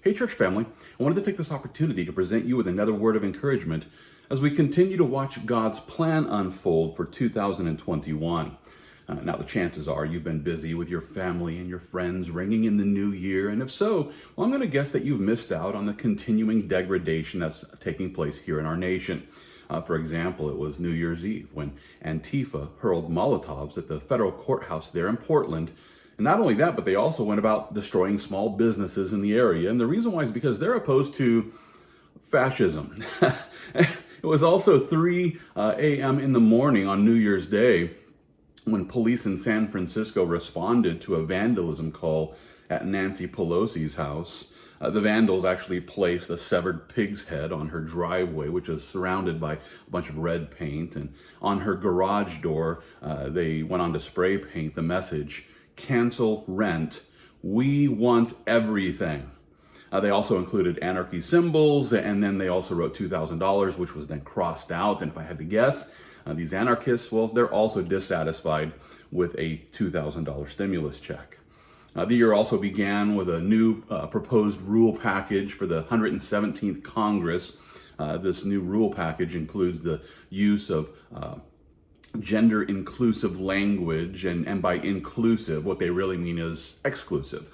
Hey, church family, I wanted to take this opportunity to present you with another word of encouragement as we continue to watch God's plan unfold for 2021. Now, the chances are you've been busy with your family and your friends ringing in the new year, and if so, well, I'm going to guess that you've missed out on the continuing degradation that's taking place here in our nation. For example, it was New Year's Eve when Antifa hurled Molotovs at the federal courthouse there in Portland. And not only that, but they also went about destroying small businesses in the area. And the reason why is because they're opposed to fascism. It was also 3 a.m. in the morning on New Year's Day when police in San Francisco responded to a vandalism call at Nancy Pelosi's house. The vandals actually placed a severed pig's head on her driveway, which is surrounded by a bunch of red paint. And on her garage door, they went on to spray paint the message, "Cancel rent. We want everything." They also included anarchy symbols, and then they also wrote $2,000, which was then crossed out. And if I had to guess, these anarchists, well, they're also dissatisfied with a $2,000 stimulus check. The year also began with a new proposed rule package for the 117th Congress. This new rule package includes the use of gender inclusive language, and by inclusive, what they really mean is exclusive.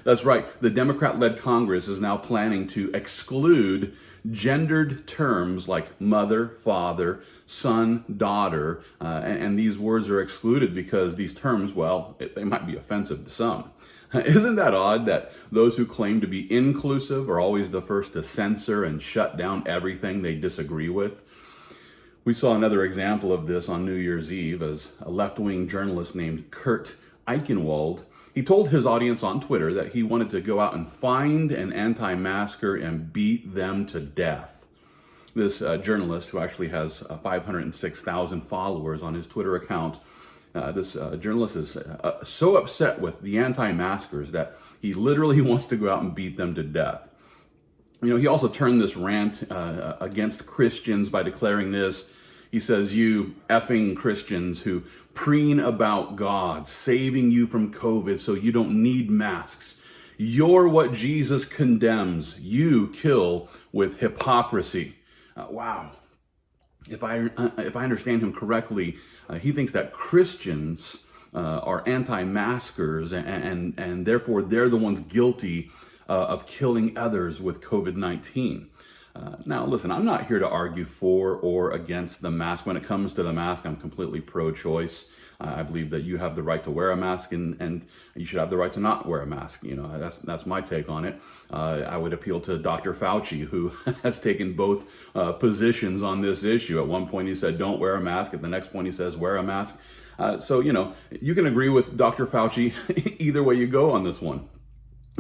That's right, the Democrat-led Congress is now planning to exclude gendered terms like mother, father, son, daughter, and these words are excluded because these terms, well, they might be offensive to some. Isn't that odd that those who claim to be inclusive are always the first to censor and shut down everything they disagree with? We saw another example of this on New Year's Eve as a left-wing journalist named Kurt Eichenwald, he told his audience on Twitter that he wanted to go out and find an anti-masker and beat them to death. This journalist, who actually has 506,000 followers on his Twitter account, this journalist is so upset with the anti-maskers that he literally wants to go out and beat them to death. You know, he also turned this rant against Christians by declaring this. He says, "You effing Christians who preen about God saving you from COVID so you don't need masks. You're what Jesus condemns. You kill with hypocrisy." Wow. If I understand him correctly, he thinks that Christians are anti-maskers and therefore they're the ones guilty of killing others with COVID-19. Now, listen, I'm not here to argue for or against the mask. When it comes to the mask, I'm completely pro-choice. I believe that you have the right to wear a mask and you should have the right to not wear a mask. You know, that's my take on it. I would appeal to Dr. Fauci, who has taken both positions on this issue. At one point he said, don't wear a mask. At the next point he says, wear a mask. So, you know, you can agree with Dr. Fauci either way you go on this one.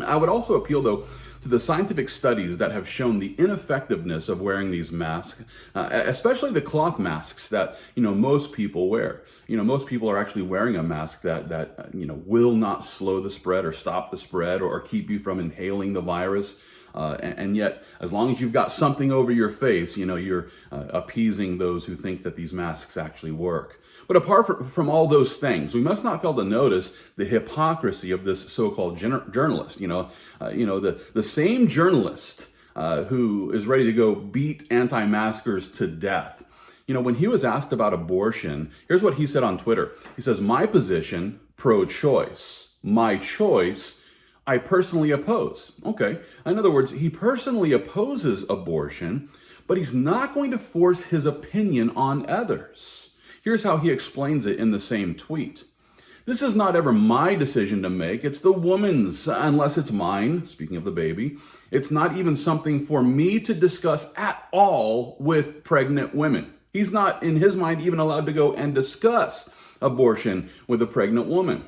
I would also appeal, though, to the scientific studies that have shown the ineffectiveness of wearing these masks, especially the cloth masks that, you know, most people wear. You know, most people are actually wearing a mask that will not slow the spread or stop the spread or keep you from inhaling the virus. And yet, as long as you've got something over your face, you know, you're appeasing those who think that these masks actually work. But apart from all those things, we must not fail to notice the hypocrisy of this so-called journalist. The same journalist who is ready to go beat anti-maskers to death. You know, when he was asked about abortion, here's what he said on Twitter. He says, "My position, pro-choice. My choice, I personally oppose." Okay. In other words, he personally opposes abortion, but he's not going to force his opinion on others. Here's how he explains it in the same tweet. "This is not ever my decision to make. It's the woman's, unless it's mine." Speaking of the baby, "It's not even something for me to discuss at all with pregnant women." He's not, in his mind, even allowed to go and discuss abortion with a pregnant woman.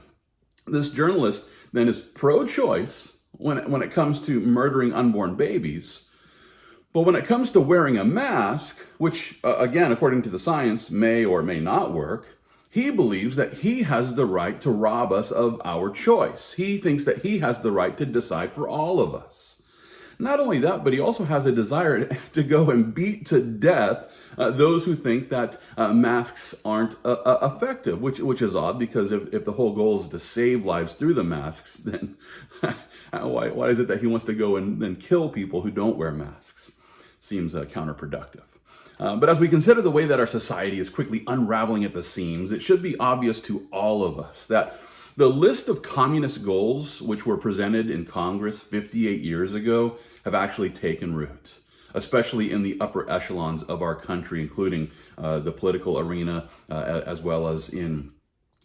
This journalist then is pro-choice when it comes to murdering unborn babies. But when it comes to wearing a mask, which, again, according to the science, may or may not work, he believes that he has the right to rob us of our choice. He thinks that he has the right to decide for all of us. Not only that, but he also has a desire to go and beat to death those who think that masks aren't effective, which is odd, because if the whole goal is to save lives through the masks, then why is it that he wants to go and then kill people who don't wear masks? Seems counterproductive. But as we consider the way that our society is quickly unraveling at the seams, it should be obvious to all of us that the list of communist goals which were presented in Congress 58 years ago have actually taken root, especially in the upper echelons of our country, including the political arena, as well as in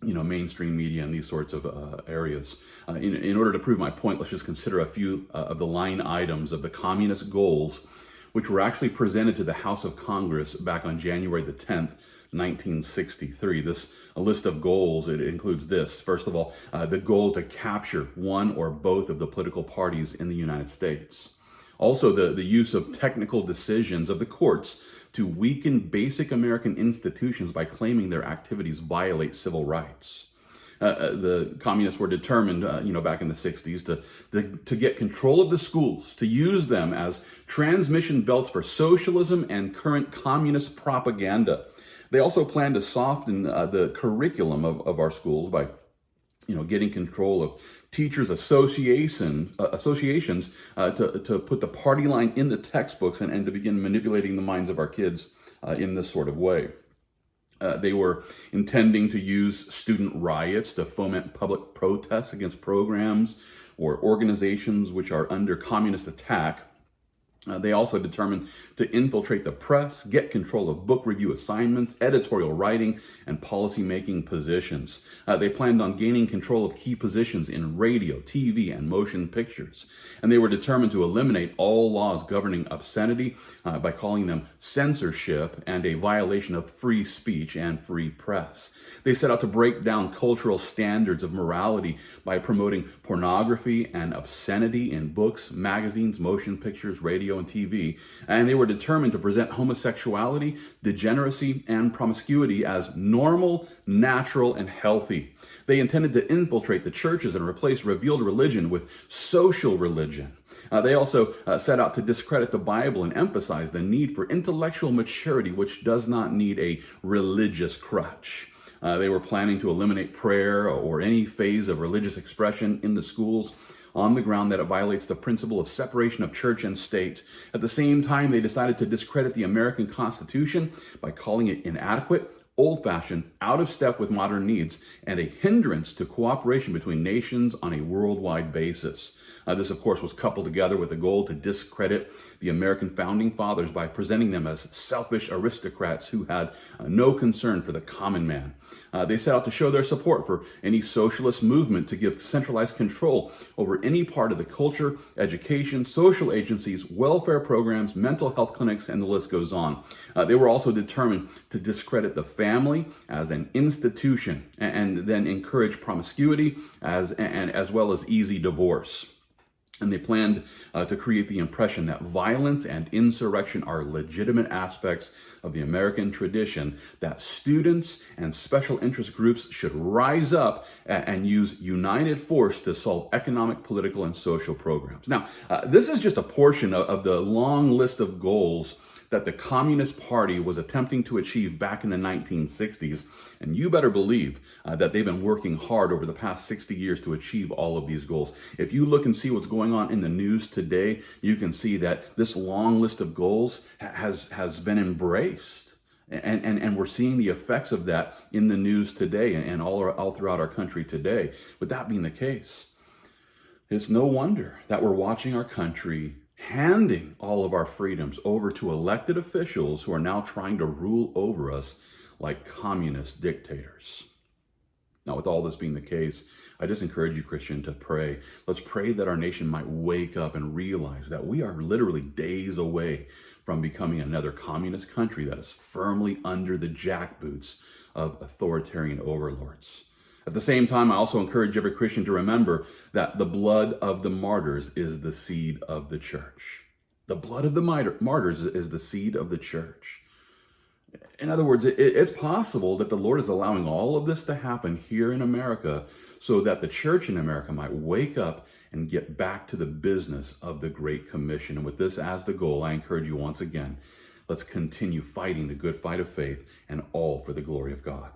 mainstream media and these sorts of areas. In order to prove my point, let's just consider a few of the line items of the communist goals which were actually presented to the House of Congress back on January the 10th, 1963. This a list of goals. It includes this. First of all, the goal to capture one or both of the political parties in the United States. Also, the use of technical decisions of the courts to weaken basic American institutions by claiming their activities violate civil rights. The communists were determined, back in the 60s to get control of the schools, to use them as transmission belts for socialism and current communist propaganda. They also planned to soften the curriculum of our schools by getting control of teachers' associations to put the party line in the textbooks and to begin manipulating the minds of our kids in this sort of way. They were intending to use student riots to foment public protests against programs or organizations which are under communist attack. They also determined to infiltrate the press, get control of book review assignments, editorial writing, and policy-making positions. They planned on gaining control of key positions in radio, TV, and motion pictures. And they were determined to eliminate all laws governing obscenity by calling them censorship and a violation of free speech and free press. They set out to break down cultural standards of morality by promoting pornography and obscenity in books, magazines, motion pictures, radio, and TV, and they were determined to present homosexuality, degeneracy, and promiscuity as normal, natural, and healthy. They intended to infiltrate the churches and replace revealed religion with social religion. They also set out to discredit the Bible and emphasize the need for intellectual maturity, which does not need a religious crutch. They were planning to eliminate prayer or any phase of religious expression in the schools on the ground that it violates the principle of separation of church and state. At the same time, they decided to discredit the American Constitution by calling it inadequate, old-fashioned, out of step with modern needs, and a hindrance to cooperation between nations on a worldwide basis. This, of course, was coupled together with the goal to discredit the American founding fathers by presenting them as selfish aristocrats who had no concern for the common man. They set out to show their support for any socialist movement to give centralized control over any part of the culture, education, social agencies, welfare programs, mental health clinics, and the list goes on. They were also determined to discredit the family as an institution and then encourage promiscuity as well as easy divorce. And they planned to create the impression that violence and insurrection are legitimate aspects of the American tradition, that students and special interest groups should rise up and use united force to solve economic, political, and social programs. Now, this is just a portion of the long list of goals that the Communist Party was attempting to achieve back in the 1960s. And you better believe that they've been working hard over the past 60 years to achieve all of these goals. If you look and see what's going on in the news today, you can see that this long list of goals has been embraced. And we're seeing the effects of that in the news today and all throughout our country today. With that being the case, it's no wonder that we're watching our country handing all of our freedoms over to elected officials who are now trying to rule over us like communist dictators. Now, with all this being the case, I just encourage you, Christian, to pray. Let's pray that our nation might wake up and realize that we are literally days away from becoming another communist country that is firmly under the jackboots of authoritarian overlords. At the same time, I also encourage every Christian to remember that the blood of the martyrs is the seed of the church. The blood of the martyrs is the seed of the church. In other words, it's possible that the Lord is allowing all of this to happen here in America so that the church in America might wake up and get back to the business of the Great Commission. And with this as the goal, I encourage you once again, let's continue fighting the good fight of faith, and all for the glory of God.